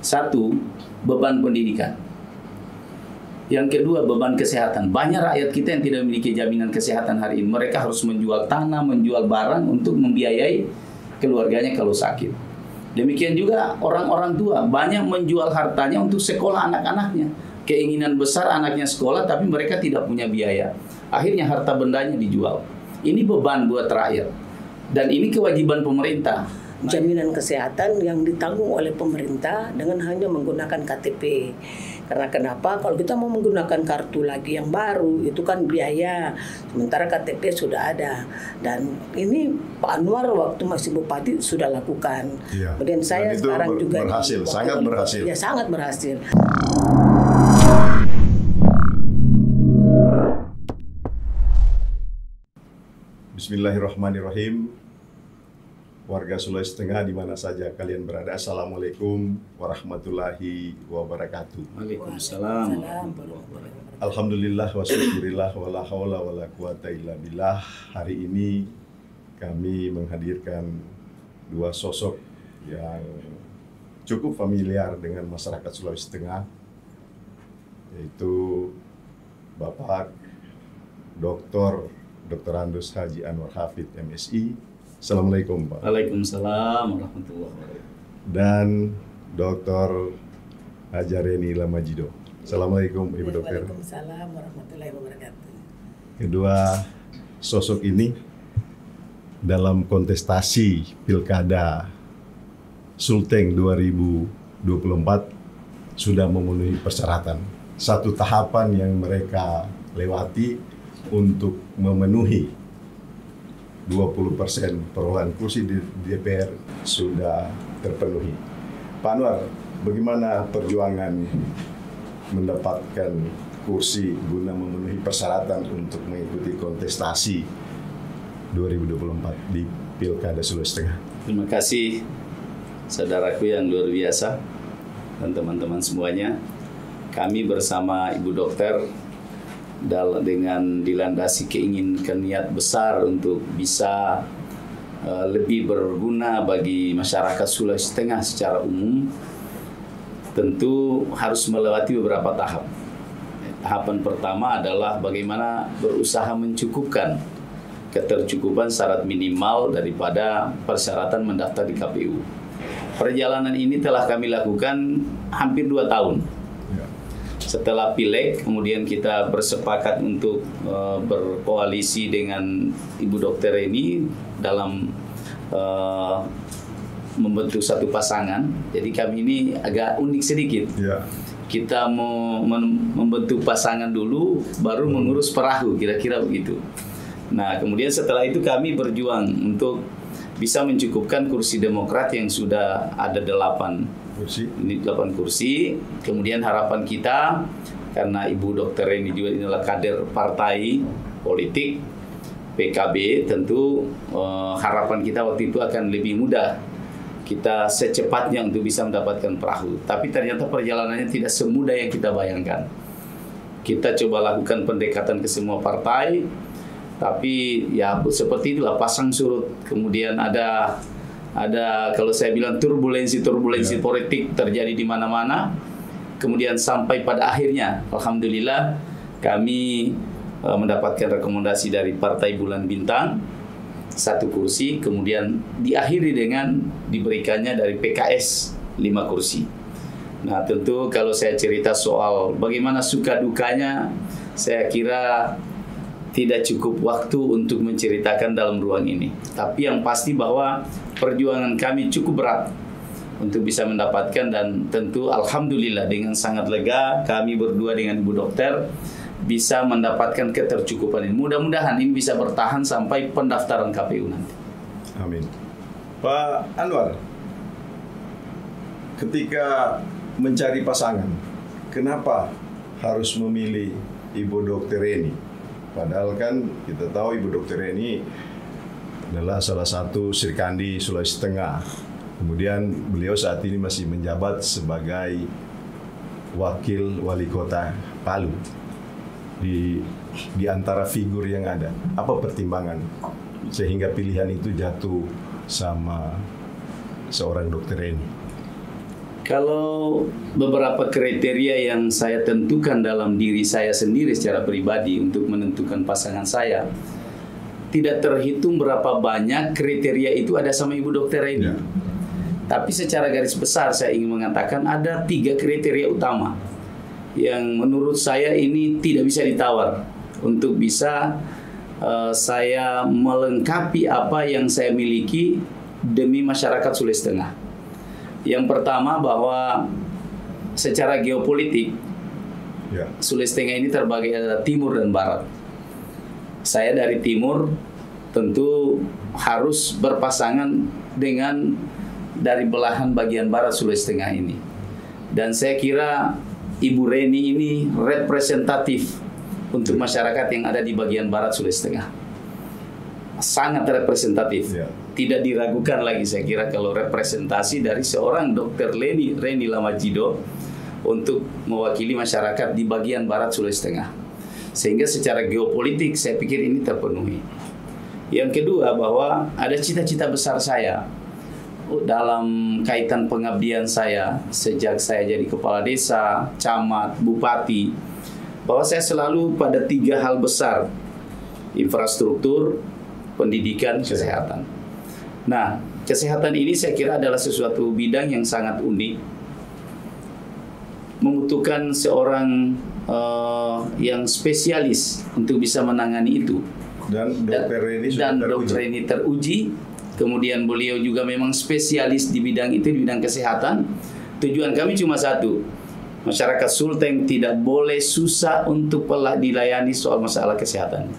Satu, beban pendidikan. Yang kedua, beban kesehatan. Banyak rakyat kita yang tidak memiliki jaminan kesehatan hari ini. Mereka harus menjual tanah, menjual barang untuk membiayai keluarganya kalau sakit. Demikian juga orang-orang tua banyak menjual hartanya untuk sekolah anak-anaknya. Keinginan besar anaknya sekolah tapi mereka tidak punya biaya. Akhirnya harta bendanya dijual. Ini beban buat rakyat. Dan ini kewajiban pemerintah. Jaminan kesehatan yang ditanggung oleh pemerintah dengan hanya menggunakan KTP. Karena kenapa? Kalau kita mau menggunakan kartu lagi yang baru, itu kan biaya. Sementara KTP sudah ada. Dan ini Pak Anwar waktu masih bupati sudah lakukan. Ya. Kemudian saya sekarang juga berhasil, sangat berhasil. Ya, sangat berhasil. Bismillahirrahmanirrahim. Warga Sulawesi Tengah di mana saja kalian berada, Assalamualaikum warahmatullahi wabarakatuh. Waalaikumsalam. Alhamdulillah wa syukurillah wa la haula wa la quwata illa billah. Hari ini kami menghadirkan dua sosok yang cukup familiar dengan masyarakat Sulawesi Tengah, yaitu Bapak Dr. Andus Haji Anwar Hafid MSI. Assalamualaikum Pak. Waalaikumsalam warahmatullahi wabarakatuh. Dan Dr. Hajareni Lamajido. Assalamualaikum Ibu Dokter. Waalaikumsalam warahmatullahi wabarakatuh. Kedua sosok ini dalam kontestasi Pilkada Sulteng 2024 sudah memenuhi persyaratan. Satu tahapan yang mereka lewati untuk memenuhi 20% perolehan kursi di DPR sudah terpenuhi. Pak Anwar, bagaimana perjuangan mendapatkan kursi guna memenuhi persyaratan untuk mengikuti kontestasi 2024 di Pilkada Sulawesi Tengah? Terima kasih saudaraku yang luar biasa dan teman-teman semuanya. Kami bersama Ibu Dokter dengan dilandasi keinginan niat besar untuk bisa lebih berguna bagi masyarakat Sulawesi Tengah secara umum, tentu harus melewati beberapa tahap. Tahapan pertama adalah bagaimana berusaha mencukupkan ketercukupan syarat minimal daripada persyaratan mendaftar di KPU. Perjalanan ini telah kami lakukan hampir 2 tahun. Setelah Pileg, kemudian kita bersepakat untuk berkoalisi dengan Ibu Dokter ini dalam membentuk satu pasangan. Jadi kami ini agak unik sedikit. Ya. Kita mau membentuk pasangan dulu, baru mengurus perahu, kira-kira begitu. Nah, kemudian setelah itu kami berjuang untuk bisa mencukupkan kursi Demokrat yang sudah ada 8 kursi. Kemudian harapan kita, karena Ibu Dokter ini juga adalah kader partai politik PKB, tentu harapan kita waktu itu akan lebih mudah kita secepatnya untuk bisa mendapatkan perahu. Tapi ternyata perjalanannya tidak semudah yang kita bayangkan. Kita coba lakukan pendekatan ke semua partai, tapi ya seperti itulah, pasang surut. Kemudian ada kalau saya bilang turbulensi politik terjadi di mana-mana. Kemudian sampai pada akhirnya alhamdulillah kami mendapatkan rekomendasi dari Partai Bulan Bintang 1 kursi, kemudian diakhiri dengan diberikannya dari PKS 5 kursi. Nah, tentu kalau saya cerita soal bagaimana suka dukanya, saya kira tidak cukup waktu untuk menceritakan dalam ruang ini. Tapi yang pasti bahwa perjuangan kami cukup berat untuk bisa mendapatkan, dan tentu alhamdulillah dengan sangat lega kami berdua dengan Ibu Dokter bisa mendapatkan ketercukupan ini. Mudah-mudahan ini bisa bertahan sampai pendaftaran KPU nanti. Amin. Pak Anwar, ketika mencari pasangan, kenapa harus memilih Ibu Dokter ini? Padahal kan kita tahu Ibu Dokter ini adalah salah satu Srikandi Sulawesi Tengah. Kemudian beliau saat ini masih menjabat sebagai Wakil Wali Kota Palu. Di antara figur yang ada, apa pertimbangan sehingga pilihan itu jatuh sama seorang Dokter ini? Kalau beberapa kriteria yang saya tentukan dalam diri saya sendiri secara pribadi untuk menentukan pasangan saya, tidak terhitung berapa banyak kriteria itu ada sama Ibu Dokter Reni. Tapi secara garis besar saya ingin mengatakan ada 3 kriteria utama yang menurut saya ini tidak bisa ditawar untuk bisa saya melengkapi apa yang saya miliki demi masyarakat Sulawesi Tengah. Yang pertama bahwa secara geopolitik Sulawesi Tengah ini terbagi ada timur dan barat. Saya dari timur tentu harus berpasangan dengan dari belahan bagian barat Sulawesi Tengah ini. Dan saya kira Ibu Reni ini representatif untuk masyarakat yang ada di bagian barat Sulawesi Tengah. Sangat representatif. Tidak diragukan lagi saya kira kalau representasi dari seorang Dr. Reni Lamajido untuk mewakili masyarakat di bagian barat Sulawesi Tengah. Sehingga secara geopolitik saya pikir ini terpenuhi. Yang kedua bahwa ada cita-cita besar saya dalam kaitan pengabdian saya sejak saya jadi kepala desa, camat, bupati, bahwa saya selalu pada 3 hal besar: infrastruktur, pendidikan, kesehatan. Nah, kesehatan ini saya kira adalah sesuatu bidang yang sangat unik, membutuhkan seorang yang spesialis untuk bisa menangani itu. Dan Dr. Reni teruji, kemudian beliau juga memang spesialis di bidang itu, di bidang kesehatan. Tujuan kami cuma satu, masyarakat Sulteng tidak boleh susah untuk dilayani soal masalah kesehatan.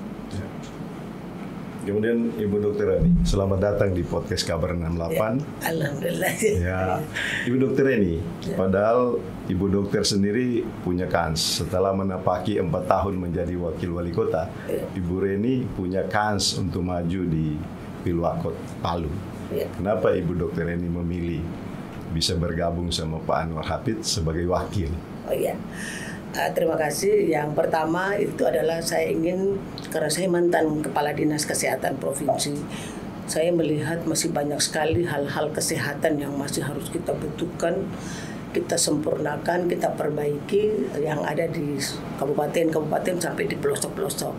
Kemudian Ibu Dokter Reni, selamat datang di podcast Kabar 68. Alhamdulillah. Ya, Ibu Dokter Reni, padahal Ibu Dokter sendiri punya kans setelah menapaki 4 tahun menjadi wakil wali kota. Ibu Reni punya kans untuk maju di Pilwakot Palu. Kenapa Ibu Dokter Reni memilih bisa bergabung sama Pak Anwar Hafid sebagai wakil? Oh iya. Terima kasih. Yang pertama itu adalah saya ingin, karena saya mantan Kepala Dinas Kesehatan Provinsi, saya melihat masih banyak sekali hal-hal kesehatan yang masih harus kita butuhkan, kita sempurnakan, kita perbaiki yang ada di kabupaten-kabupaten sampai di pelosok-pelosok.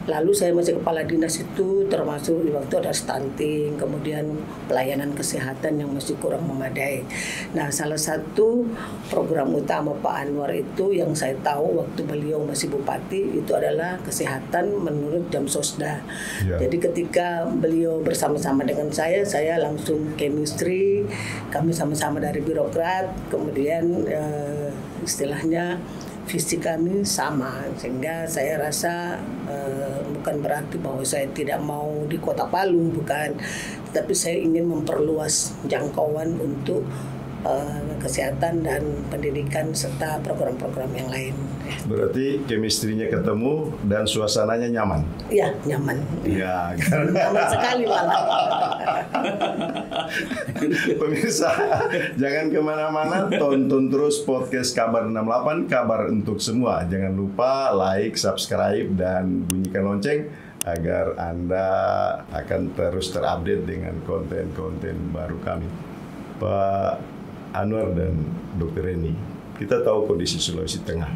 Lalu saya masih kepala dinas itu termasuk waktu ada stunting, kemudian pelayanan kesehatan yang masih kurang memadai. Nah, salah satu program utama Pak Anwar itu yang saya tahu waktu beliau masih bupati itu adalah kesehatan menurut Jamsosda. Jadi ketika beliau bersama-sama dengan saya langsung chemistry, kami sama-sama dari birokrat, kemudian istilahnya visi kami sama, sehingga saya rasa bukan berarti bahwa saya tidak mau di Kota Palu, bukan, tapi saya ingin memperluas jangkauan untuk kesehatan dan pendidikan serta program-program yang lain. Berarti chemistry-nya ketemu dan suasananya nyaman? Iya, nyaman. Iya, nyaman sekali malah. Pemirsa, jangan kemana-mana, tonton terus podcast Kabar 68, kabar untuk semua. Jangan lupa like, subscribe, dan bunyikan lonceng agar Anda akan terus terupdate dengan konten-konten baru kami. Pak Anwar dan Dr. Reni, kita tahu kondisi Sulawesi Tengah.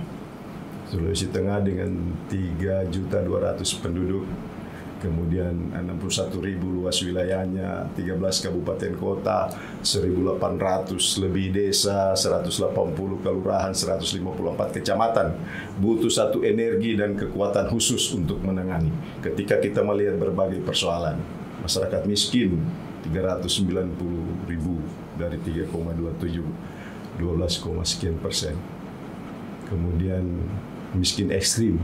Sulawesi Tengah dengan 3.200.000 penduduk, kemudian 61.000 luas wilayahnya, 13 kabupaten kota, 1.800 lebih desa, 180 kelurahan, 154 kecamatan. Butuh satu energi dan kekuatan khusus untuk menangani. Ketika kita melihat berbagai persoalan, masyarakat miskin 390.000 dari 3,27, 12,sekian%. Kemudian miskin ekstrim,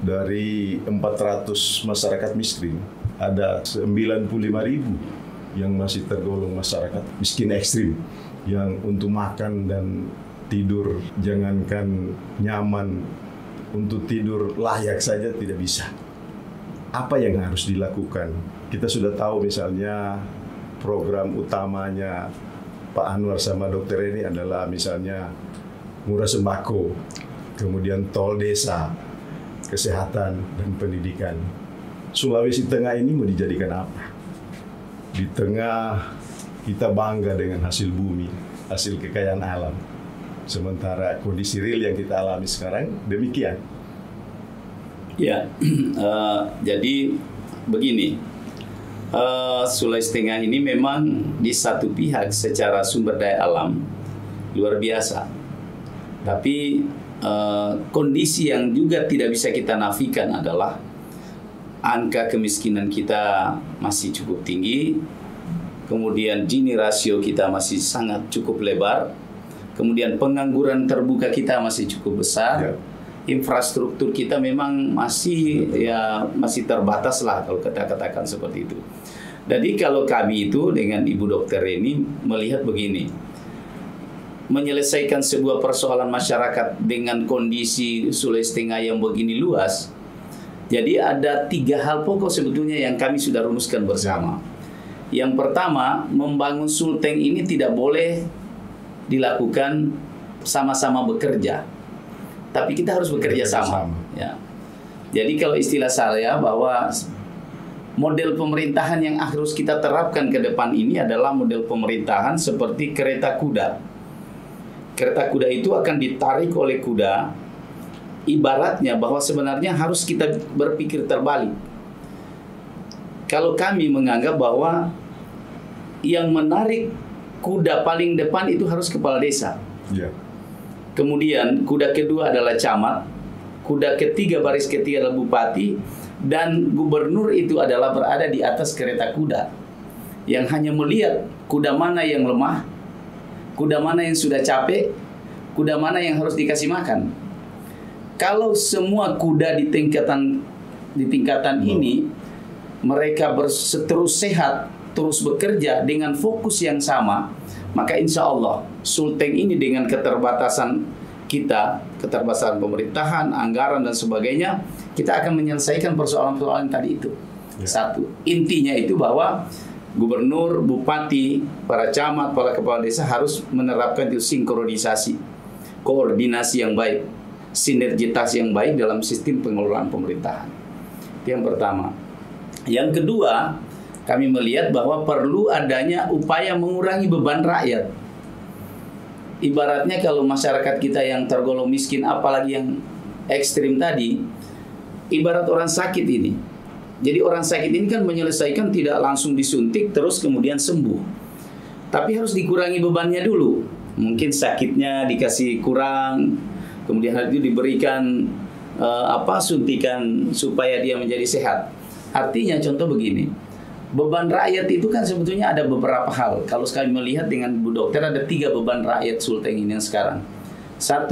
dari 400 masyarakat miskin ada 95.000 yang masih tergolong masyarakat miskin ekstrim, yang untuk makan dan tidur, jangankan nyaman, untuk tidur layak saja tidak bisa. Apa yang harus dilakukan? Kita sudah tahu misalnya program utamanya Pak Anwar sama Dr. Reni adalah misalnya murah sembako, kemudian tol desa, kesehatan, dan pendidikan. Sulawesi Tengah ini mau dijadikan apa? Di tengah kita bangga dengan hasil bumi, hasil kekayaan alam. Sementara kondisi real yang kita alami sekarang demikian. Ya, jadi begini, Sulawesi Tengah ini memang di satu pihak secara sumber daya alam luar biasa, tapi kondisi yang juga tidak bisa kita nafikan adalah angka kemiskinan kita masih cukup tinggi, kemudian Gini rasio kita masih sangat cukup lebar, kemudian pengangguran terbuka kita masih cukup besar. Infrastruktur kita memang masih terbatas lah kalau kita katakan seperti itu. Jadi kalau kami itu dengan Ibu Dokter ini melihat begini, menyelesaikan sebuah persoalan masyarakat dengan kondisi Sulawesi Tengah yang begini luas. Jadi ada 3 hal pokok sebetulnya yang kami sudah rumuskan bersama. Yang pertama, membangun Sulteng ini tidak boleh dilakukan sama-sama bekerja, tapi kita harus bekerja sama. Ya. Jadi kalau istilah saya bahwa model pemerintahan yang harus kita terapkan ke depan ini adalah model pemerintahan seperti kereta kuda. Kereta kuda itu akan ditarik oleh kuda, ibaratnya bahwa sebenarnya harus kita berpikir terbalik. Kalau kami menganggap bahwa yang menarik kuda paling depan itu harus kepala desa. Kemudian kuda kedua adalah camat, kuda ketiga baris ketiga adalah bupati, dan gubernur itu adalah berada di atas kereta kuda yang hanya melihat kuda mana yang lemah, kuda mana yang sudah capek, kuda mana yang harus dikasih makan. Kalau semua kuda di tingkatan ini mereka terus sehat, terus bekerja dengan fokus yang sama, maka insya Allah Sulteng ini dengan keterbatasan kita, keterbatasan pemerintahan, anggaran dan sebagainya, kita akan menyelesaikan persoalan-persoalan tadi itu. Satu, intinya itu bahwa gubernur, bupati, para camat, para kepala desa harus menerapkan itu sinkronisasi, koordinasi yang baik, sinergitas yang baik dalam sistem pengelolaan pemerintahan. Yang pertama. Yang kedua, kami melihat bahwa perlu adanya upaya mengurangi beban rakyat. Ibaratnya kalau masyarakat kita yang tergolong miskin, apalagi yang ekstrim tadi, ibarat orang sakit ini. Jadi orang sakit ini kan menyelesaikan tidak langsung disuntik terus kemudian sembuh. Tapi harus dikurangi bebannya dulu. Mungkin sakitnya dikasih kurang, kemudian hal itu diberikan suntikan supaya dia menjadi sehat. Artinya contoh begini, beban rakyat itu kan sebetulnya ada beberapa hal. Kalau sekali melihat dengan Bu Dokter ada 3 beban rakyat Sulteng ini yang sekarang. 1,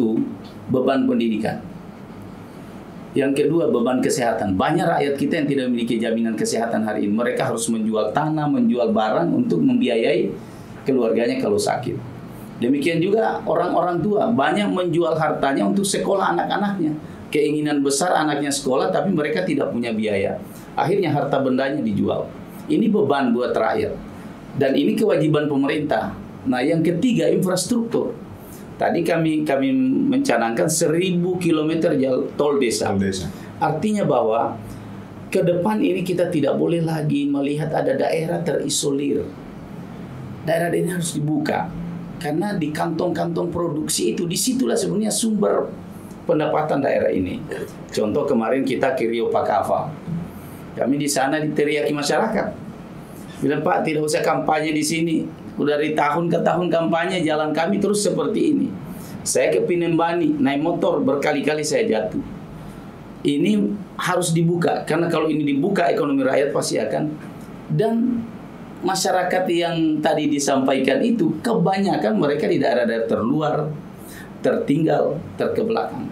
beban pendidikan. Yang kedua, beban kesehatan. Banyak rakyat kita yang tidak memiliki jaminan kesehatan hari ini. Mereka harus menjual tanah, menjual barang untuk membiayai keluarganya kalau sakit. Demikian juga orang-orang tua banyak menjual hartanya untuk sekolah anak-anaknya. Keinginan besar anaknya sekolah tapi mereka tidak punya biaya. Akhirnya harta bendanya dijual. Ini beban buat rakyat. Dan ini kewajiban pemerintah. Nah, yang ketiga, infrastruktur. Tadi kami mencanangkan 1000 km tol desa. Artinya bahwa ke depan ini kita tidak boleh lagi melihat ada daerah terisolir. Daerah ini harus dibuka. Karena di kantong-kantong produksi itu, disitulah sebenarnya sumber pendapatan daerah ini. Contoh kemarin kita ke Rio Pakava. Kami di sana diteriaki masyarakat. Bilang, Pak, tidak usah kampanye di sini. Udah dari tahun ke tahun kampanye, jalan kami terus seperti ini. Saya ke Pinembani, naik motor berkali-kali saya jatuh. Ini harus dibuka, karena kalau ini dibuka ekonomi rakyat pasti akan. Dan masyarakat yang tadi disampaikan itu, kebanyakan mereka di daerah-daerah terluar, tertinggal, terkebelakang.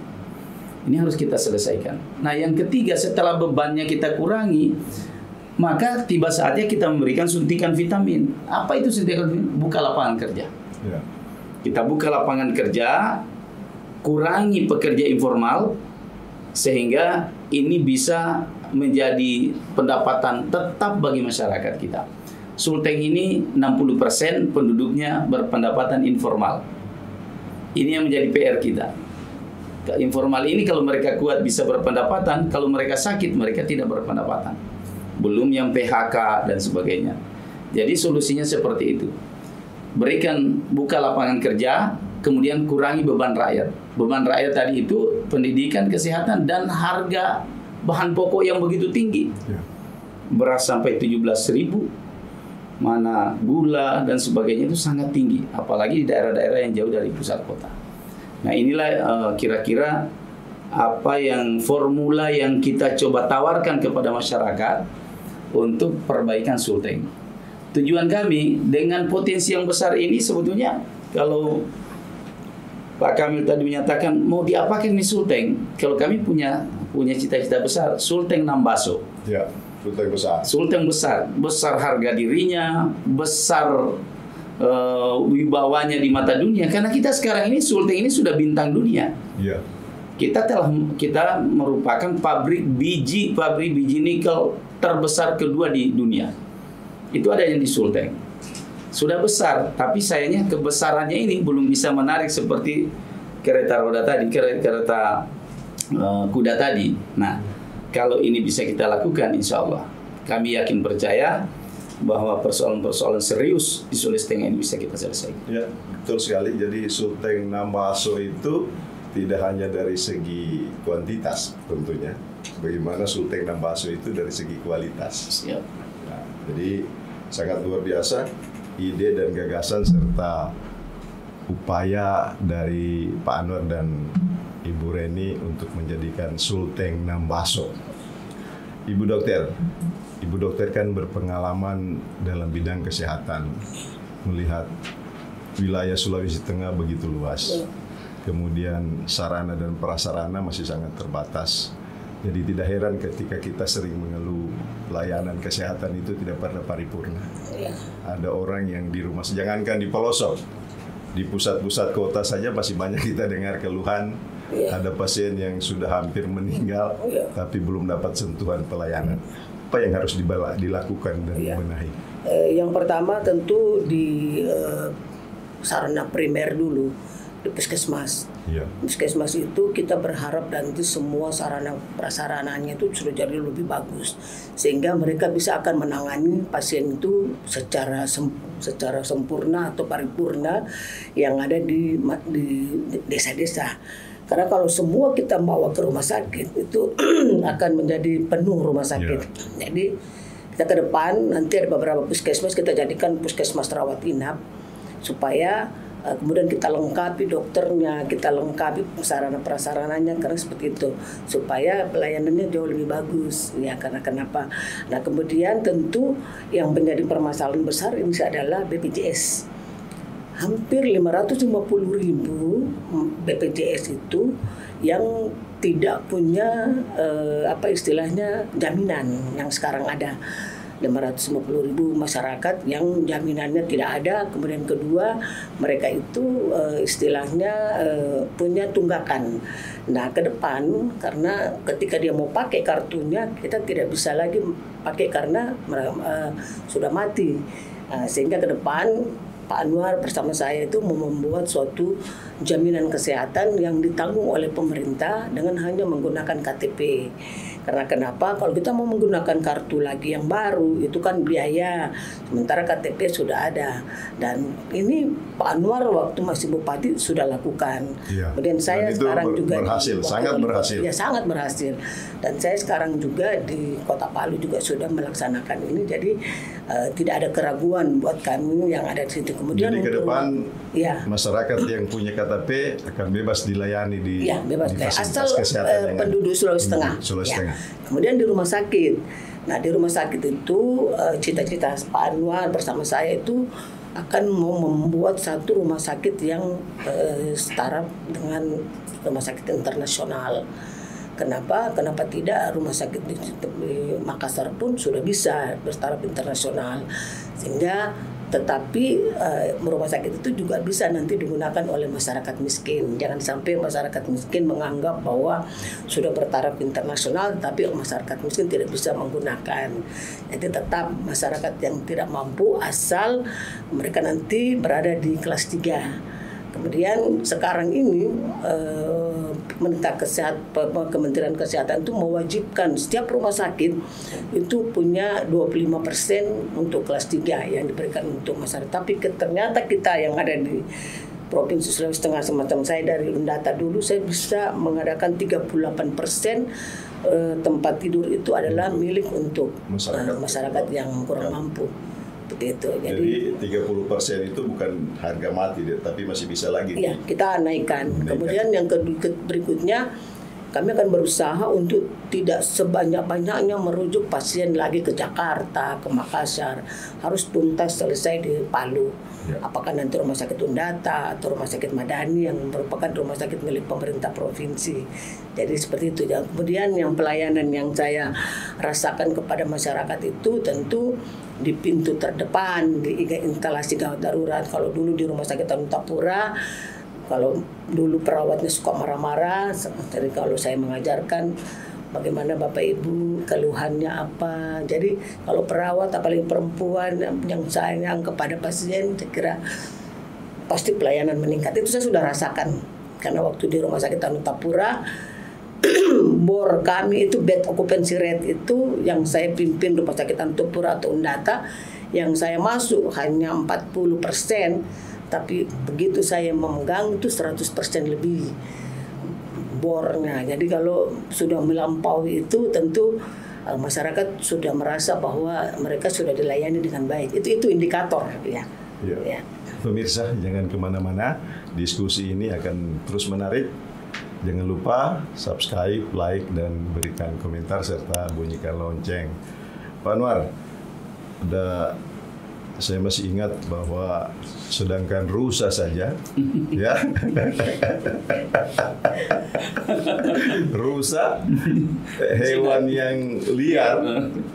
Ini harus kita selesaikan. Nah, yang ketiga, setelah bebannya kita kurangi, maka tiba saatnya kita memberikan suntikan vitamin. Apa itu suntikan vitamin? Buka lapangan kerja. Kita buka lapangan kerja, kurangi pekerja informal, sehingga ini bisa menjadi pendapatan tetap bagi masyarakat kita. Sulteng ini 60% penduduknya berpendapatan informal. Ini yang menjadi PR kita. Informal ini kalau mereka kuat bisa berpendapatan, kalau mereka sakit mereka tidak berpendapatan. Belum yang PHK dan sebagainya. Jadi solusinya seperti itu. berikan, buka lapangan kerja, kemudian kurangi beban rakyat. Beban rakyat tadi itu pendidikan, kesehatan, dan harga bahan pokok yang begitu tinggi. Beras sampai 17.000, mana gula dan sebagainya itu sangat tinggi, apalagi di daerah-daerah yang jauh dari pusat kota. Nah, inilah kira-kira apa yang formula yang kita coba tawarkan kepada masyarakat untuk perbaikan Sulteng. Tujuan kami dengan potensi yang besar ini sebetulnya, kalau Pak Kamil tadi menyatakan mau diapakan nih Sulteng, kalau kami punya cita-cita besar, Sulteng Nambaso. Ya, Sulteng besar. Sulteng besar, besar harga dirinya, besar wibawanya di mata dunia. Karena kita sekarang ini Sulteng ini sudah bintang dunia. Ya. Kita merupakan pabrik biji nikel terbesar kedua di dunia. Itu adanya di Sulteng. Sudah besar, tapi sayangnya kebesarannya ini belum bisa menarik seperti kereta roda tadi, kereta kuda tadi. Nah, kalau ini bisa kita lakukan, insya Allah kami yakin percaya bahwa persoalan-persoalan serius di Sulawesi Tengah ini bisa kita selesaikan. Ya, betul sekali. Jadi Sulteng Nambaso itu tidak hanya dari segi kuantitas tentunya, bagaimana Sulteng Nambaso itu dari segi kualitas. Siap. Nah, jadi sangat luar biasa ide dan gagasan serta upaya dari Pak Anwar dan Ibu Reni untuk menjadikan Sulteng Nambaso. Ibu dokter kan berpengalaman dalam bidang kesehatan, melihat wilayah Sulawesi Tengah begitu luas. Kemudian sarana dan prasarana masih sangat terbatas. Jadi tidak heran ketika kita sering mengeluh layanan kesehatan itu tidak pernah paripurna. Ada orang yang di rumah, jangankan di pelosok, di pusat-pusat kota saja masih banyak kita dengar keluhan. Ada pasien yang sudah hampir meninggal, tapi belum dapat sentuhan pelayanan. Apa yang harus dilakukan dan dibenahi? Yang pertama tentu di sarana primer dulu, di puskesmas. Puskesmas itu kita berharap nanti semua sarana prasarananya itu sudah jadi lebih bagus, sehingga mereka bisa akan menangani pasien itu secara sempurna atau paripurna yang ada di desa-desa. Karena kalau semua kita bawa ke rumah sakit itu akan menjadi penuh rumah sakit. Jadi kita ke depan nanti ada beberapa puskesmas kita jadikan puskesmas rawat inap, supaya kemudian kita lengkapi dokternya, kita lengkapi sarana prasarananya, karena seperti itu supaya pelayanannya jauh lebih bagus. Ya, karena kenapa? Nah, kemudian tentu yang menjadi permasalahan besar ini adalah BPJS. Hampir 550.000 BPJS itu yang tidak punya jaminan yang sekarang ada. 550.000 masyarakat yang jaminannya tidak ada. Kemudian kedua, mereka itu punya tunggakan. Nah, ke depan karena ketika dia mau pakai kartunya, kita tidak bisa lagi pakai karena sudah mati. Sehingga ke depan Pak Anwar bersama saya itu membuat suatu jaminan kesehatan yang ditanggung oleh pemerintah dengan hanya menggunakan KTP. Karena kenapa? Kalau kita mau menggunakan kartu lagi yang baru, itu kan biaya. Sementara KTP sudah ada. Dan ini Pak Anwar waktu masih bupati sudah lakukan. Kemudian saya sekarang juga berhasil, sangat berhasil. Ya, sangat berhasil. Dan saya sekarang juga di Kota Palu juga sudah melaksanakan ini. Jadi tidak ada keraguan buat kami yang ada di situ. Kemudian jadi ke depan masyarakat yang punya KTP akan bebas dilayani di fasilitas kesehatan penduduk Sulawesi Tengah. Kemudian di rumah sakit. Nah, di rumah sakit itu cita-cita Pak Anwar bersama saya itu akan mau membuat satu rumah sakit yang setara dengan rumah sakit internasional. Kenapa tidak rumah sakit di Makassar pun sudah bisa bertaraf internasional, sehingga tetapi rumah sakit itu juga bisa nanti digunakan oleh masyarakat miskin. Jangan sampai masyarakat miskin menganggap bahwa sudah bertaraf internasional tapi masyarakat miskin tidak bisa menggunakan. Jadi tetap masyarakat yang tidak mampu asal mereka nanti berada di kelas 3. Kemudian sekarang ini Kementerian Kesehatan itu mewajibkan setiap rumah sakit itu punya 25% untuk kelas 3 yang diberikan untuk masyarakat. Tapi ternyata kita yang ada di Provinsi Sulawesi Tengah, semacam saya dari Undata dulu, saya bisa mengadakan 38% tempat tidur itu adalah milik untuk masyarakat yang kurang mampu. Itu. Jadi 30% itu bukan harga mati, tapi masih bisa lagi. Iya, kita naikkan. Kemudian yang berikutnya, kami akan berusaha untuk tidak sebanyak-banyaknya merujuk pasien lagi ke Jakarta, ke Makassar. Harus tuntas selesai di Palu. Ya. Apakah nanti rumah sakit Undata atau rumah sakit Madani yang merupakan rumah sakit milik pemerintah provinsi. Jadi seperti itu. Kemudian yang pelayanan yang saya rasakan kepada masyarakat itu tentu di pintu terdepan, di instalasi gawat darurat. Kalau dulu di rumah sakit Tapura, kalau dulu perawatnya suka marah-marah, jadi kalau saya mengajarkan bagaimana Bapak Ibu keluhannya apa. Jadi kalau perawat apalagi perempuan yang sayang kepada pasien, saya kira pasti pelayanan meningkat. Itu saya sudah rasakan karena waktu di rumah sakit Tapura, bor kami itu bed occupancy rate itu yang saya pimpin rumah sakit Tapura atau Undata, yang saya masuk hanya 40%, tapi begitu saya memegang itu 100% lebih bornya. Jadi kalau sudah melampaui itu tentu masyarakat sudah merasa bahwa mereka sudah dilayani dengan baik. Itu indikator ya. Ya. Pemirsa, jangan kemana-mana. Diskusi ini akan terus menarik. Jangan lupa subscribe, like, dan berikan komentar serta bunyikan lonceng. Pak Anwar, saya masih ingat bahwa sedangkan rusa saja, ya, rusa, hewan yang liar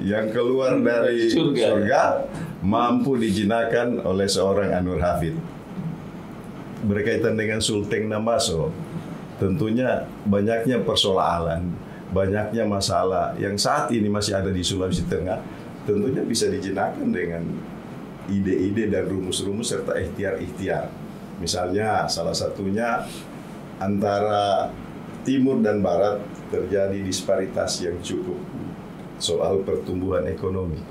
yang keluar dari surga, mampu dijinakan oleh seorang Anwar Hafid. Berkaitan dengan Sulteng Nambaso, tentunya banyaknya persoalan, banyaknya masalah yang saat ini masih ada di Sulawesi Tengah, tentunya bisa dijinakan dengan ide-ide dan rumus-rumus serta ikhtiar-ikhtiar. Misalnya salah satunya antara timur dan barat terjadi disparitas yang cukup soal pertumbuhan ekonomi.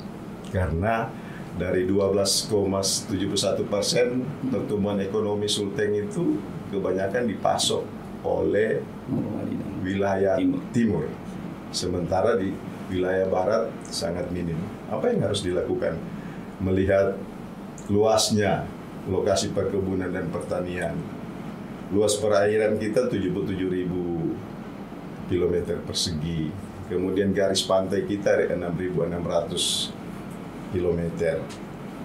Karena dari 12,71% pertumbuhan ekonomi Sulteng itu kebanyakan dipasok oleh wilayah timur. Sementara di wilayah barat sangat minim. Apa yang harus dilakukan? Melihat luasnya lokasi perkebunan dan pertanian. Luas perairan kita 77.000 km persegi. Kemudian garis pantai kita 6.600 km.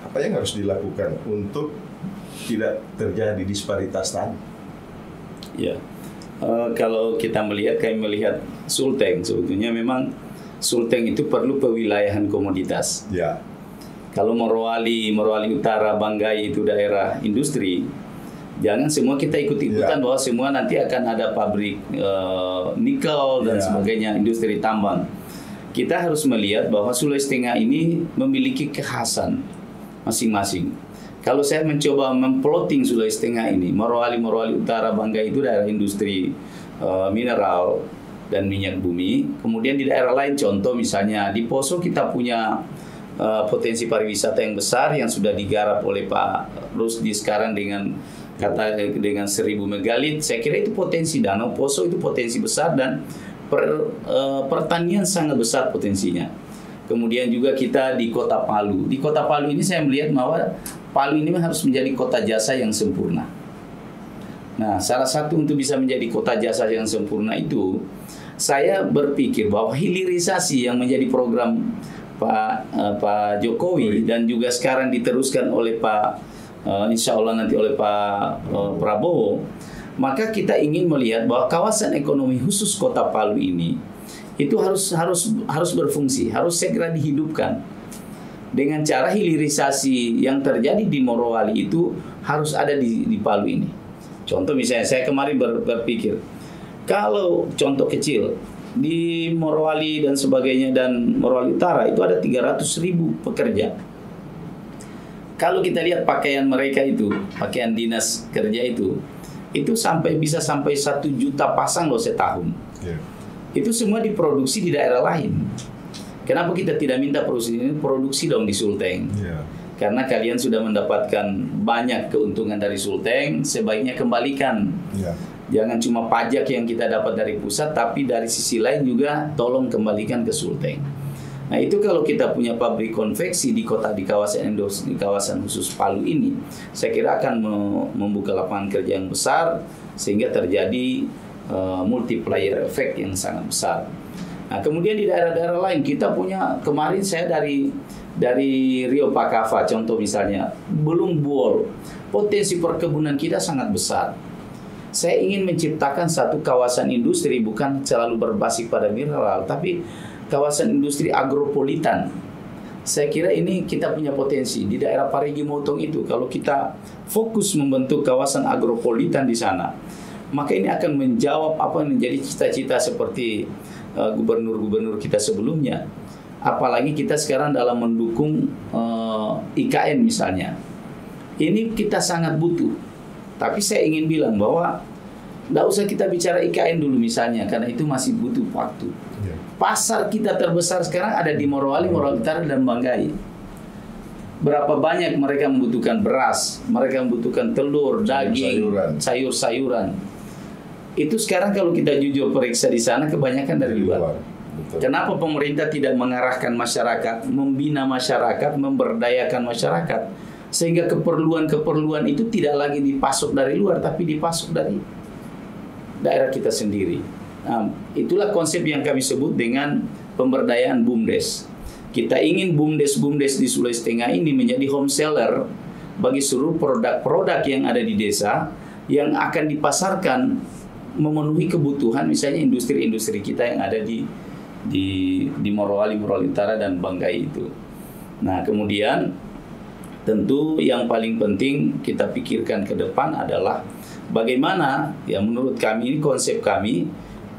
Apa yang harus dilakukan untuk tidak terjadi disparitas tadi? Ya, kalau kita kami melihat Sulteng, sebetulnya memang Sulteng itu perlu pewilayahan komoditas. Ya. Kalau Morowali Utara, Banggai itu daerah industri, jangan semua kita ikut-ikutan bahwa semua nanti akan ada pabrik nikel dan sebagainya, industri tambang. Kita harus melihat bahwa Sulawesi Tengah ini memiliki kekhasan masing-masing. Kalau saya mencoba memploting Sulawesi Tengah ini, Morowali Utara, Banggai itu daerah industri mineral dan minyak bumi. Kemudian di daerah lain, contoh misalnya di Poso kita punya potensi pariwisata yang besar yang sudah digarap oleh Pak Rusdi sekarang dengan 1.000 megalit. Saya kira itu potensi Danau Poso itu potensi besar dan pertanian sangat besar potensinya. Kemudian juga kita di Kota Palu. Di Kota Palu ini saya melihat bahwa Palu ini harus menjadi kota jasa yang sempurna. Nah, salah satu untuk bisa menjadi kota jasa yang sempurna itu, saya berpikir bahwa hilirisasi yang menjadi program Pak Jokowi dan juga sekarang diteruskan oleh insya Allah nanti oleh Pak Prabowo, maka kita ingin melihat bahwa kawasan ekonomi khusus Kota Palu ini itu harus berfungsi, harus segera dihidupkan dengan cara hilirisasi yang terjadi di Morowali itu harus ada di Palu ini. Contoh misalnya saya kemarin berpikir, kalau contoh kecil di Morowali dan sebagainya dan Morowali Utara itu ada 300.000 pekerja. Kalau kita lihat pakaian mereka itu, pakaian dinas kerja itu bisa sampai 1 juta pasang loh setahun. Itu semua diproduksi di daerah lain. Kenapa kita tidak minta produksi dong di Sulteng? Karena kalian sudah mendapatkan banyak keuntungan dari Sulteng, sebaiknya kembalikan. Jangan cuma pajak yang kita dapat dari pusat, tapi dari sisi lain juga tolong kembalikan ke Sulteng. Nah itu kalau kita punya pabrik konveksi di kawasan khusus Palu ini, saya kira akan membuka lapangan kerja yang besar sehingga terjadi multiplier effect yang sangat besar. Nah kemudian di daerah-daerah lain kita punya, kemarin saya dari Rio Pakava contoh misalnya, belum Buol, potensi perkebunan kita sangat besar. Saya ingin menciptakan satu kawasan industri bukan selalu berbasis pada mineral, tapi kawasan industri agropolitan. Saya kira ini kita punya potensi di daerah Parigi Motong itu. Kalau kita fokus membentuk kawasan agropolitan di sana, maka ini akan menjawab apa yang menjadi cita-cita seperti gubernur-gubernur kita sebelumnya. Apalagi kita sekarang dalam mendukung IKN misalnya. Ini kita sangat butuh. Tapi saya ingin bilang bahwa tidak usah kita bicara IKN dulu misalnya, karena itu masih butuh waktu. Pasar kita terbesar sekarang ada di Morowali, Morowali Utara, dan Banggai. Berapa banyak mereka membutuhkan beras, mereka membutuhkan telur, daging, sayur-sayuran. Itu sekarang kalau kita jujur periksa di sana kebanyakan dari luar. Kenapa pemerintah tidak mengarahkan masyarakat, membina masyarakat, memberdayakan masyarakat, sehingga keperluan-keperluan itu tidak lagi dipasok dari luar, tapi dipasok dari daerah kita sendiri. Nah, itulah konsep yang kami sebut dengan pemberdayaan BUMDes. Kita ingin BUMDes di Sulawesi Tengah ini menjadi home seller bagi seluruh produk-produk yang ada di desa yang akan dipasarkan memenuhi kebutuhan misalnya industri-industri kita yang ada di Morowali, Morowali Utara, dan Banggai itu. Nah, kemudian tentu yang paling penting kita pikirkan ke depan adalah bagaimana, ya menurut kami ini konsep kami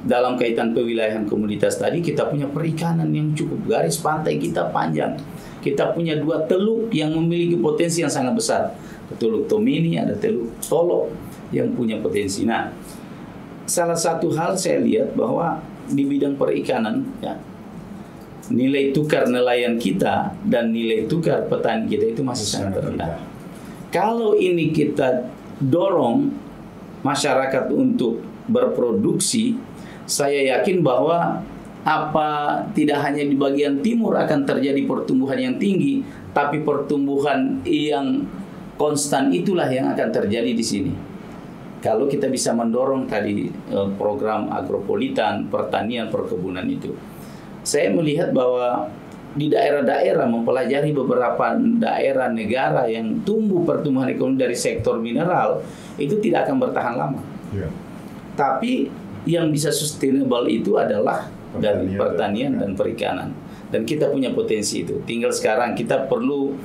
dalam kaitan pewilayahan komoditas tadi, kita punya perikanan yang cukup, garis pantai kita panjang. Kita punya 2 teluk yang memiliki potensi yang sangat besar. Teluk Tomini, ada Teluk Tolo yang punya potensi. Nah, salah satu hal saya lihat bahwa di bidang perikanan, ya, nilai tukar nelayan kita dan nilai tukar petani kita itu masih sangat rendah. Kalau ini kita dorong masyarakat untuk berproduksi, saya yakin bahwa tidak hanya di bagian timur akan terjadi pertumbuhan yang tinggi, tapi pertumbuhan yang konstan itulah yang akan terjadi di sini. Kalau kita bisa mendorong tadi program agropolitan, pertanian, perkebunan itu. Saya melihat bahwa di daerah-daerah, mempelajari beberapa daerah negara yang tumbuh pertumbuhan ekonomi dari sektor mineral, itu tidak akan bertahan lama. Tapi yang bisa sustainable itu adalah dari pertanian dan perikanan. Dan kita punya potensi itu. Tinggal sekarang kita perlu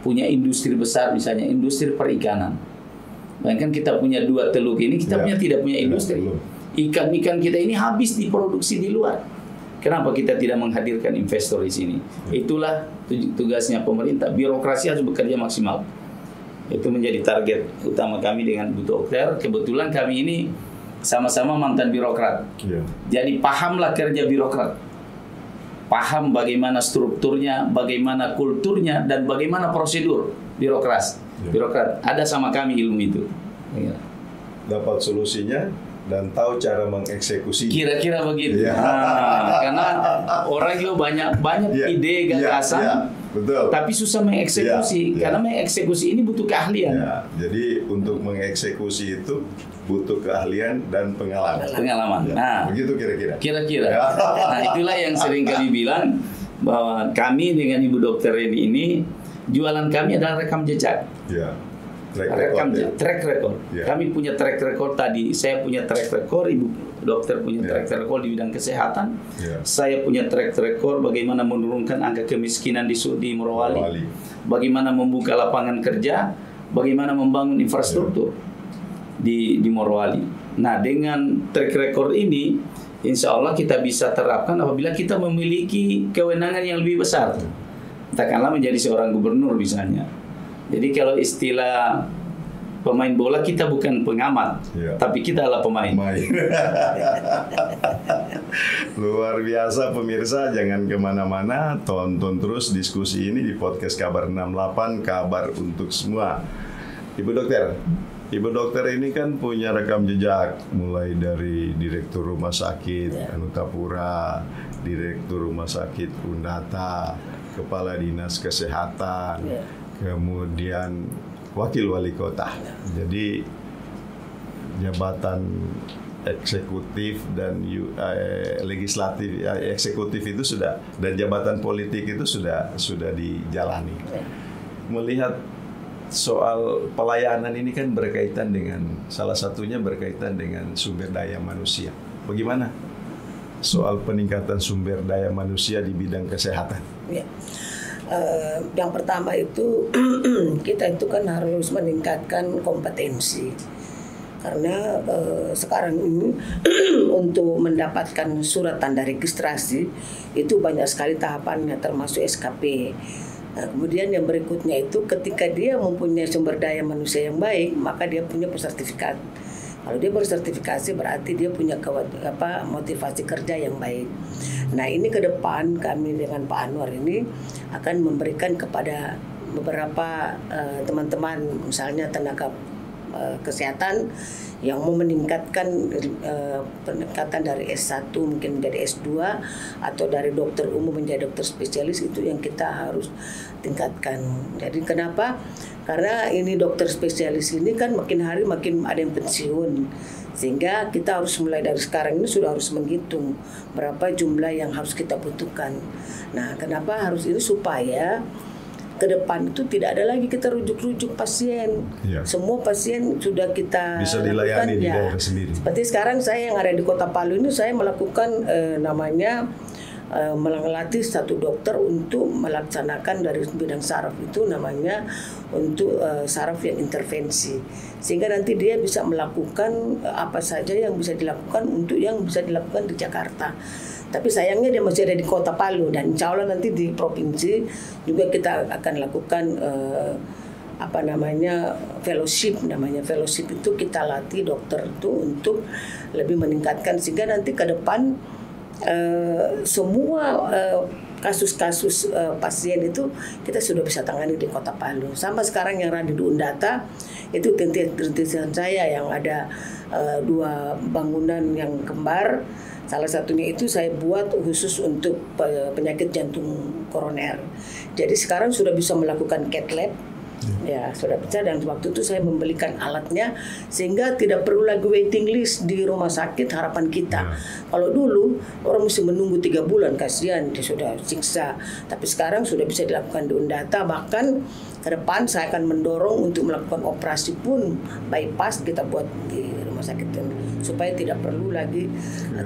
punya industri besar, misalnya industri perikanan. Bahkan kita punya 2 teluk ini, kita tidak punya industri. Ikan-ikan kita ini habis diproduksi di luar. Kenapa kita tidak menghadirkan investor di sini? Itulah tugasnya pemerintah. Birokrasi harus bekerja maksimal. Itu menjadi target utama kami dengan Bu Dokter. Kebetulan kami ini sama-sama mantan birokrat. Jadi pahamlah kerja birokrat. Paham bagaimana strukturnya, bagaimana kulturnya, dan bagaimana prosedur birokrat. Ada sama kami ilmu itu. Dapat solusinya dan tahu cara mengeksekusi. Kira-kira begitu. Karena orang juga banyak ide, gagasan, betul. Tapi susah mengeksekusi. Karena mengeksekusi ini butuh keahlian. Jadi untuk mengeksekusi itu butuh keahlian dan pengalaman. Nah, begitu kira-kira. Nah, itulah yang sering kami bilang bahwa kami dengan Ibu Dokter Reni ini, jualan kami adalah rekam jejak. Track record. Kami punya track record tadi. Saya punya track record, Ibu Dokter punya track record di bidang kesehatan. Saya punya track record bagaimana menurunkan angka kemiskinan di Morowali. Bagaimana membuka lapangan kerja, bagaimana membangun infrastruktur di Morowali. Nah, dengan track record ini, insya Allah kita bisa terapkan apabila kita memiliki kewenangan yang lebih besar. katakanlah menjadi seorang gubernur misalnya. Jadi kalau istilah pemain bola, kita bukan pengamat, tapi kita adalah pemain. Luar biasa pemirsa, jangan kemana-mana, tonton terus diskusi ini di podcast Kabar 68, kabar untuk semua. Ibu dokter ini kan punya rekam jejak, mulai dari Direktur Rumah Sakit Anutapura, Direktur Rumah Sakit Undata, Kepala Dinas Kesehatan, kemudian Wakil Wali Kota. Jadi jabatan eksekutif dan legislatif, eksekutif itu sudah, dan jabatan politik itu sudah dijalani. Melihat soal pelayanan ini kan berkaitan dengan, salah satunya berkaitan dengan sumber daya manusia. Bagaimana soal peningkatan sumber daya manusia di bidang kesehatan? Yang pertama itu kita itu kan harus meningkatkan kompetensi, karena sekarang ini untuk mendapatkan surat tanda registrasi itu banyak sekali tahapannya, termasuk SKP. Nah, kemudian yang berikutnya itu ketika dia mempunyai sumber daya manusia yang baik, maka dia punya sertifikat. Kalau dia bersertifikasi berarti dia punya motivasi kerja yang baik. Nah, ini ke depan kami dengan Pak Anwar ini akan memberikan kepada beberapa teman-teman, misalnya tenaga kesehatan yang mau meningkatkan peningkatan dari S1 mungkin menjadi S2, atau dari dokter umum menjadi dokter spesialis, itu yang kita harus tingkatkan. Jadi kenapa? Karena ini dokter spesialis ini kan makin hari makin ada yang pensiun, sehingga kita harus mulai dari sekarang ini sudah harus menghitung berapa jumlah yang harus kita butuhkan. Nah, kenapa harus ini? Supaya ke depan itu tidak ada lagi kita rujuk-rujuk pasien. Semua pasien sudah kita bisa dilayani di daerah sendiri. Seperti sekarang saya yang ada di Kota Palu ini, saya melakukan melatih satu dokter untuk melaksanakan dari bidang saraf itu, namanya untuk saraf yang intervensi, sehingga nanti dia bisa melakukan apa saja yang bisa dilakukan untuk yang bisa dilakukan di Jakarta. Tapi sayangnya dia masih ada di Kota Palu, dan insya Allah nanti di provinsi juga kita akan lakukan fellowship. Namanya fellowship itu kita latih dokter itu untuk lebih meningkatkan, sehingga nanti ke depan semua kasus-kasus pasien itu kita sudah bisa tangani di Kota Palu. Sama sekarang yang ada di Undata itu rintisan saya yang ada 2 bangunan yang kembar. Salah satunya itu saya buat khusus untuk penyakit jantung koroner. Jadi sekarang sudah bisa melakukan cath lab. Ya, sudah bisa, dan waktu itu saya membelikan alatnya sehingga tidak perlu lagi waiting list di rumah sakit harapan kita. Kalau dulu orang mesti menunggu 3 bulan, kasihan, dia sudah siksa. Tapi sekarang sudah bisa dilakukan di Undata. Bahkan ke depan saya akan mendorong untuk melakukan operasi pun bypass kita buat di rumah sakit, supaya tidak perlu lagi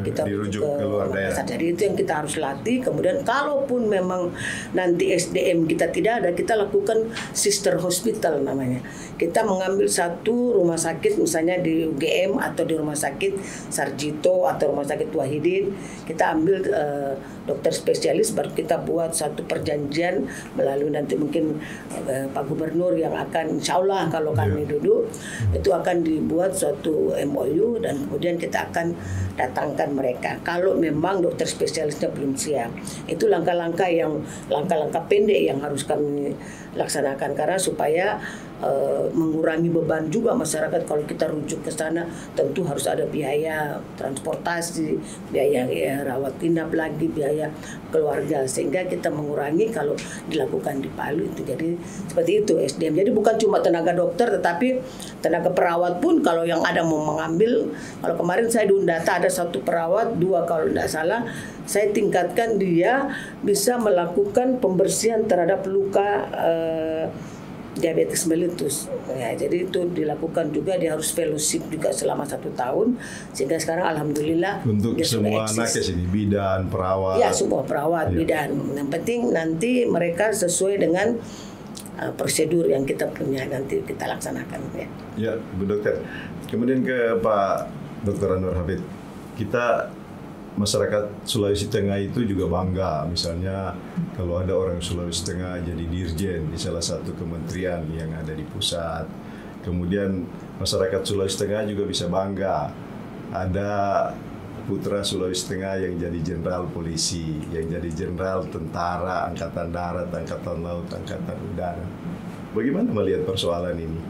kita dirujuk ke luar daerah. Jadi itu yang kita harus latih. Kemudian kalaupun memang nanti SDM kita tidak ada, kita lakukan sister hospital namanya. Kita mengambil satu rumah sakit misalnya di UGM atau di rumah sakit Sarjito atau rumah sakit Wahidin, kita ambil dokter spesialis, baru kita buat satu perjanjian melalui nanti mungkin Pak Gubernur yang akan, insya Allah kalau kami duduk, itu akan dibuat suatu MOU, dan kemudian kita akan datangkan mereka. Kalau memang dokter spesialisnya belum siap, itu langkah-langkah pendek yang harus kami laksanakan, karena supaya mengurangi beban juga masyarakat. Kalau kita rujuk ke sana tentu harus ada biaya transportasi, biaya rawat inap lagi, biaya keluarga, sehingga kita mengurangi kalau dilakukan di Palu itu. Jadi seperti itu SDM. Jadi bukan cuma tenaga dokter, tetapi tenaga perawat pun kalau yang ada mau mengambil. Kalau kemarin saya di Undata ada 1 perawat, 2 kalau tidak salah, saya tingkatkan dia bisa melakukan pembersihan terhadap luka diabetes mellitus. Ya, jadi itu dilakukan juga, dia harus fellowship juga selama 1 tahun, sehingga sekarang alhamdulillah untuk semua nakes ini, bidan, perawat. Ya, semua perawat, bidan. Yang penting nanti mereka sesuai dengan prosedur yang kita punya, nanti kita laksanakan. Ya, Bu Dokter. Kemudian ke Pak Dr. Anwar Hafid. Kita masyarakat Sulawesi Tengah itu juga bangga, misalnya kalau ada orang Sulawesi Tengah jadi dirjen di salah satu kementerian yang ada di pusat. Kemudian masyarakat Sulawesi Tengah juga bisa bangga ada putra Sulawesi Tengah yang jadi jenderal polisi, yang jadi jenderal tentara, angkatan darat, angkatan laut, angkatan udara. Bagaimana melihat persoalan ini?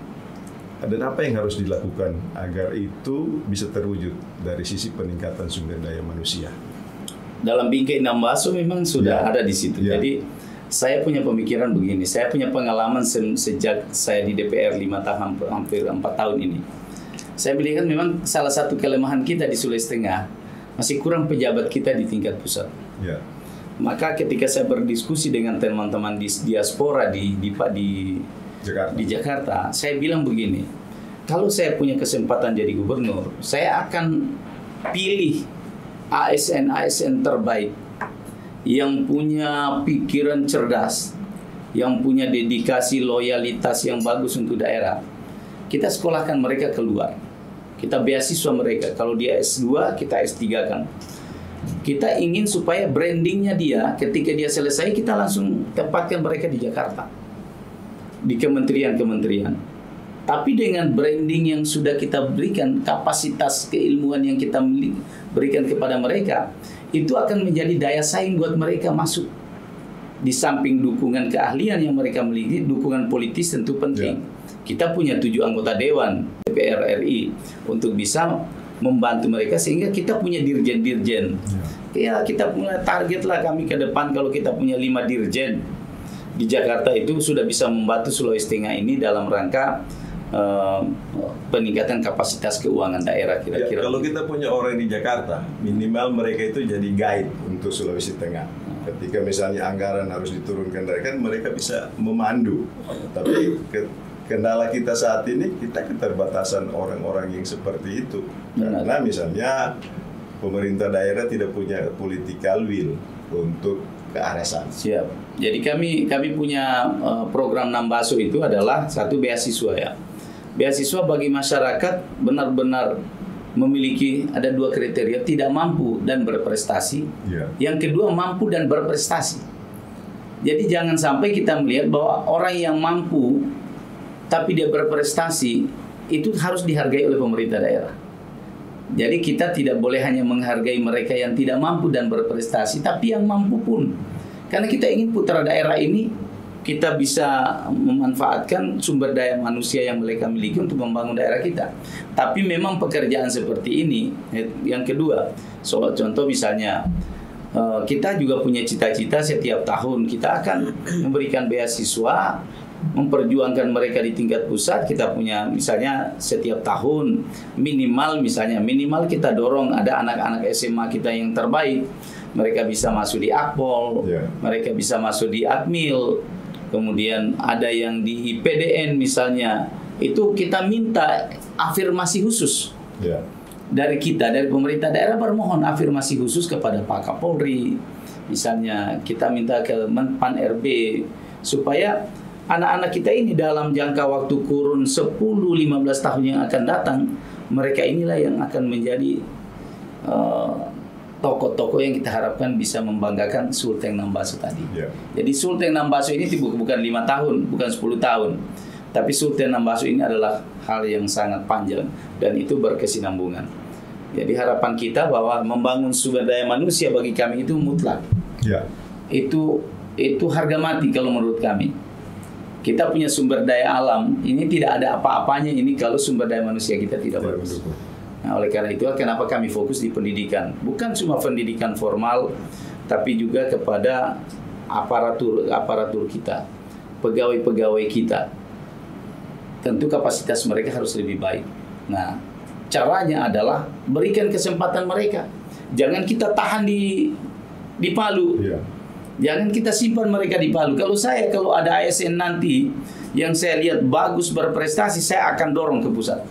Dan apa yang harus dilakukan agar itu bisa terwujud dari sisi peningkatan sumber daya manusia? Dalam bingkai Nambaso memang sudah ada di situ. Jadi saya punya pemikiran begini, saya punya pengalaman sejak saya di DPR 5 tahun, hampir 4 tahun ini. Saya melihat memang salah satu kelemahan kita di Sulawesi Tengah, masih kurang pejabat kita di tingkat pusat. Maka ketika saya berdiskusi dengan teman-teman di diaspora di Jakarta, saya bilang begini, kalau saya punya kesempatan jadi gubernur, saya akan pilih ASN terbaik yang punya pikiran cerdas, yang punya dedikasi, loyalitas yang bagus untuk daerah. Kita sekolahkan mereka keluar, kita beasiswa mereka. Kalau dia S2, kita S3 kan. Kita ingin supaya brandingnya dia, ketika dia selesai, kita langsung tempatkan mereka di Jakarta, di kementerian-kementerian. Tapi dengan branding yang sudah kita berikan, kapasitas keilmuan yang kita berikan kepada mereka, itu akan menjadi daya saing buat mereka masuk. Di samping dukungan keahlian yang mereka miliki, dukungan politis tentu penting. Kita punya 7 anggota Dewan DPR RI untuk bisa membantu mereka, sehingga kita punya dirjen-dirjen. Ya, kita punya target lah kami ke depan, kalau kita punya 5 dirjen di Jakarta itu sudah bisa membantu Sulawesi Tengah ini dalam rangka peningkatan kapasitas keuangan daerah kira-kira. Kalau kita punya orang di Jakarta, minimal mereka itu jadi guide untuk Sulawesi Tengah. Ketika misalnya anggaran harus diturunkan dari kan, mereka bisa memandu. Tapi kendala kita saat ini, kita keterbatasan orang-orang yang seperti itu. Karena misalnya pemerintah daerah tidak punya political will untuk ke arah sana. Siap. Jadi kami punya program Nambaso itu adalah satu beasiswa ya. Beasiswa bagi masyarakat benar-benar memiliki ada 2 kriteria, tidak mampu dan berprestasi. Yang kedua, mampu dan berprestasi. Jadi jangan sampai kita melihat bahwa orang yang mampu tapi dia berprestasi itu harus dihargai oleh pemerintah daerah. Jadi kita tidak boleh hanya menghargai mereka yang tidak mampu dan berprestasi, tapi yang mampu pun. Karena kita ingin putra daerah ini kita bisa memanfaatkan sumber daya manusia yang mereka miliki untuk membangun daerah kita. Tapi memang pekerjaan seperti ini, yang kedua, soal contoh misalnya, kita juga punya cita-cita setiap tahun kita akan memberikan beasiswa, memperjuangkan mereka di tingkat pusat. Kita punya misalnya setiap tahun minimal kita dorong ada anak-anak SMA kita yang terbaik, mereka bisa masuk di Akpol, mereka bisa masuk di Akmil, kemudian ada yang di IPDN misalnya. Itu kita minta afirmasi khusus dari kita, dari pemerintah daerah, bermohon afirmasi khusus kepada Pak Kapolri misalnya. Kita minta ke Menpan RB supaya anak-anak kita ini dalam jangka waktu kurun 10-15 tahun yang akan datang, mereka inilah yang akan menjadi tokoh-tokoh yang kita harapkan bisa membanggakan Sulteng Nambaso tadi. Jadi Sulteng Nambaso ini bukan 5 tahun, bukan 10 tahun. Tapi Sulteng Nambaso ini adalah hal yang sangat panjang dan itu berkesinambungan. Jadi harapan kita bahwa membangun sumber daya manusia bagi kami itu mutlak. Itu harga mati kalau menurut kami. Kita punya sumber daya alam, ini tidak ada apa-apanya ini kalau sumber daya manusia kita tidak bagus. Nah, oleh karena itu kenapa kami fokus di pendidikan, bukan cuma pendidikan formal, tapi juga kepada aparatur kita, pegawai-pegawai kita. Tentu kapasitas mereka harus lebih baik. Nah, caranya adalah berikan kesempatan mereka. Jangan kita tahan di Palu. Jangan kita simpan mereka di Palu. Kalau ada ASN nanti yang saya lihat bagus berprestasi, saya akan dorong ke pusat.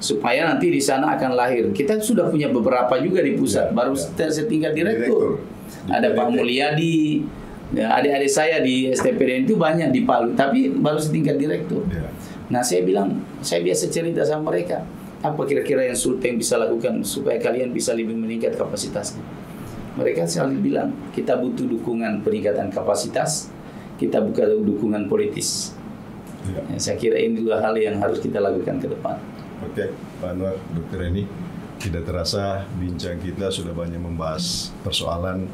Supaya nanti di sana akan lahir. Kita sudah punya beberapa juga di pusat, baru setingkat direktur. Ada Pak Mulyadi, adik-adik saya di STPDN itu banyak di Palu, tapi baru setingkat direktur. Nah, saya bilang, saya biasa cerita sama mereka, apa kira-kira yang Sulteng bisa lakukan supaya kalian bisa lebih meningkat kapasitasnya? Mereka selalu bilang, kita butuh dukungan peningkatan kapasitas, kita butuh dukungan politis. Ya, saya kira ini dua hal yang harus kita lakukan ke depan. Oke, Pak Anwar, Dr. Eni, tidak terasa bincang kita sudah banyak membahas persoalan,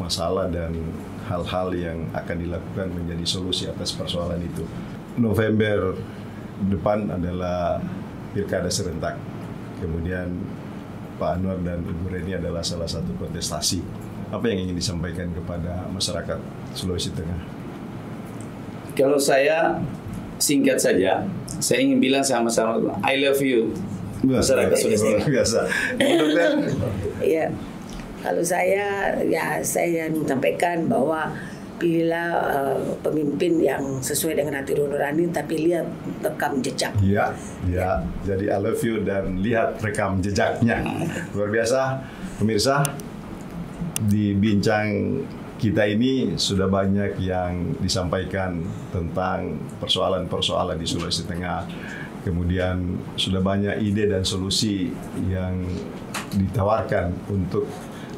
masalah, dan hal-hal yang akan dilakukan menjadi solusi atas persoalan itu. November depan adalah pilkada serentak. Kemudian Pak Anwar dan Ibu Reni adalah salah satu kontestasi. Apa yang ingin disampaikan kepada masyarakat Sulawesi Tengah? Kalau saya singkat saja, saya ingin bilang sama-sama, I love you, masyarakat Sulawesi Tengah. Biasa. Dokter? Ya, kalau saya menyampaikan bahwa pilihlah pemimpin yang sesuai dengan hati nurani, tapi lihat rekam jejak. Iya, ya. Jadi I love you dan lihat rekam jejaknya. Luar biasa, pemirsa. Di bincang kita ini sudah banyak yang disampaikan tentang persoalan-persoalan di Sulawesi Tengah. Kemudian sudah banyak ide dan solusi yang ditawarkan untuk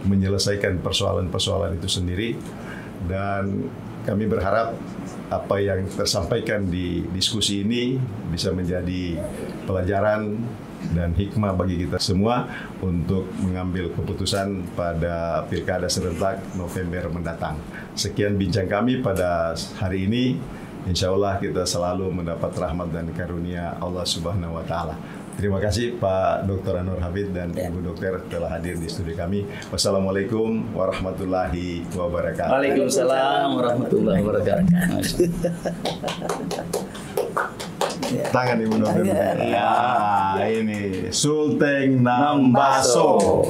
menyelesaikan persoalan-persoalan itu sendiri. Dan kami berharap apa yang tersampaikan di diskusi ini bisa menjadi pelajaran dan hikmah bagi kita semua untuk mengambil keputusan pada pilkada serentak November mendatang. Sekian bincang kami pada hari ini. Insya Allah kita selalu mendapat rahmat dan karunia Allah Subhanahu wa Ta'ala. Terima kasih Pak Dr. Anwar Hafid dan Ibu Dokter telah hadir di studio kami. Wassalamualaikum warahmatullahi wabarakatuh. Waalaikumsalam warahmatullahi wabarakatuh. Tangan Ibu Dokter. Ya, ini Sulteng Nambaso.